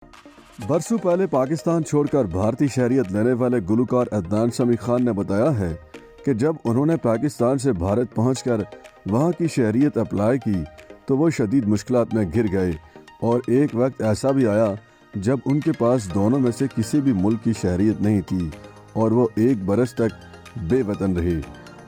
बरसों पहले पाकिस्तान छोड़कर भारतीय शहरियत लेने वाले गुलकार अदनान समी खान ने बताया है कि जब उन्होंने पाकिस्तान से भारत पहुंचकर वहां की शहरियत अप्लाई की तो वो शदीद मुश्किलात में घिर गए और एक वक्त ऐसा भी आया जब उनके पास दोनों में से किसी भी मुल्क की शहरियत नहीं थी और वो 1 बरस तक बेवतन रहे।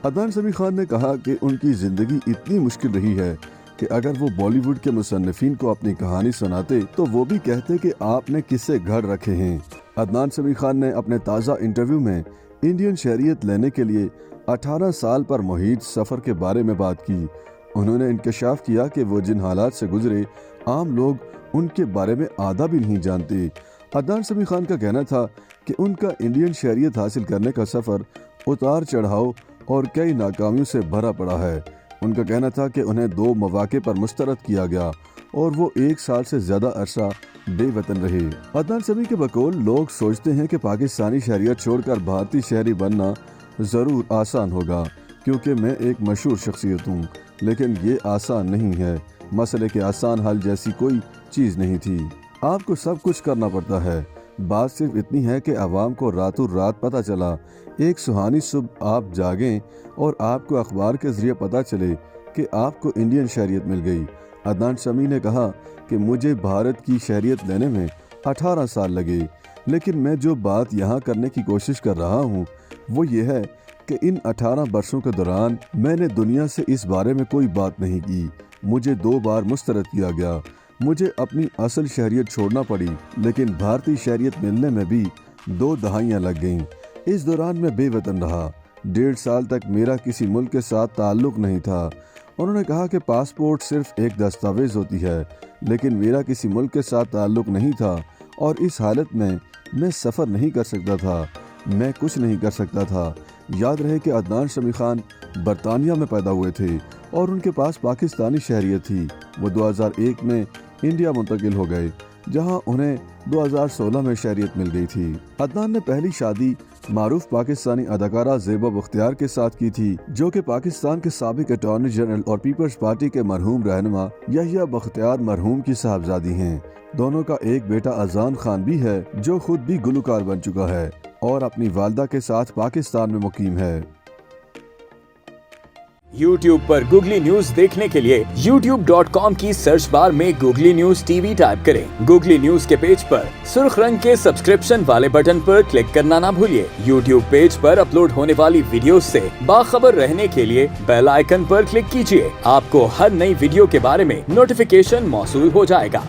अदनान समी खान ने कहा कि उनकी ज़िंदगी इतनी मुश्किल रही है कि अगर वो बॉलीवुड के मुसन्निफीन को अपनी कहानी सुनाते तो वो भी कहते कि आपने किससे घर रखे हैं। अदनान समी खान ने अपने ताज़ा इंटरव्यू में इंडियन शहरियत लेने के लिए 18 साल पर मुहीत सफ़र के बारे में बात की। उन्होंने इंकशाफ किया कि वो जिन हालात से गुजरे आम लोग उनके बारे में आधा भी नहीं जानते। अदनान समी खान का कहना था कि उनका इंडियन शहरियत हासिल करने का सफ़र उतार चढ़ाव और कई नाकामियों से भरा पड़ा है। उनका कहना था कि उन्हें 2 मौके पर मुस्तरद किया गया और वो 1 साल से ज़्यादा अरसा बेवतन रहे। अदनान समी के बकौल लोग सोचते हैं कि पाकिस्तानी शहरियत छोड़कर भारतीय शहरी बनना ज़रूर आसान होगा क्योंकि मैं एक मशहूर शख्सियत हूँ, लेकिन ये आसान नहीं है। मसले के आसान हल जैसी कोई चीज़ नहीं थी। आपको सब कुछ करना पड़ता है। बात सिर्फ इतनी है कि आवाम को रातों रात पता चला। एक सुहानी सुबह आप जागें और आपको अखबार के ज़रिए पता चले कि आपको इंडियन शहरियत मिल गई। अदनान समी ने कहा कि मुझे भारत की शहरियत लेने में 18 साल लगे, लेकिन मैं जो बात यहाँ करने की कोशिश कर रहा हूँ वो ये है कि इन 18 बरसों के दौरान मैंने दुनिया से इस बारे में कोई बात नहीं की। मुझे 2 बार मुस्तरद किया गया। मुझे अपनी असल शहरियत छोड़ना पड़ी, लेकिन भारतीय शहरियत मिलने में भी 2 दहाइयाँ लग गईं। इस दौरान मैं बेवतन रहा। 1.5 साल तक मेरा किसी मुल्क के साथ ताल्लुक़ नहीं था। उन्होंने कहा कि पासपोर्ट सिर्फ एक दस्तावेज़ होती है, लेकिन मेरा किसी मुल्क के साथ ताल्लुक़ नहीं था और इस हालत में मैं सफ़र नहीं कर सकता था, मैं कुछ नहीं कर सकता था। याद रहे कि अदनान समी खान बरतानिया में पैदा हुए थे और उनके पास पाकिस्तानी शहरियत थी। वो 2001 में इंडिया मुंतकिल हो गए, जहां उन्हें 2016 में शहरियत मिल गई थी। अदनान ने पहली शादी मारूफ पाकिस्तानी अदाकारा ज़ेबा बख्तियार के साथ की थी, जो कि पाकिस्तान के साबिक अटॉर्नी जनरल और पीपल्स पार्टी के मरहूम रहनुमा यहिया बख्तियार मरहूम की साहबजादी हैं। दोनों का एक बेटा अजान खान भी है, जो खुद भी गुलकार बन चुका है और अपनी वालदा के साथ पाकिस्तान में मुकीम है। YouTube पर गूगली न्यूज देखने के लिए youtube.com की सर्च बार में गूगली न्यूज टीवी टाइप करें। गूगली न्यूज के पेज पर सुर्ख रंग के सब्सक्रिप्शन वाले बटन पर क्लिक करना ना भूलिए। YouTube पेज पर अपलोड होने वाली वीडियोस से बाखबर रहने के लिए बेल आइकन पर क्लिक कीजिए। आपको हर नई वीडियो के बारे में नोटिफिकेशन मौसूल हो जाएगा।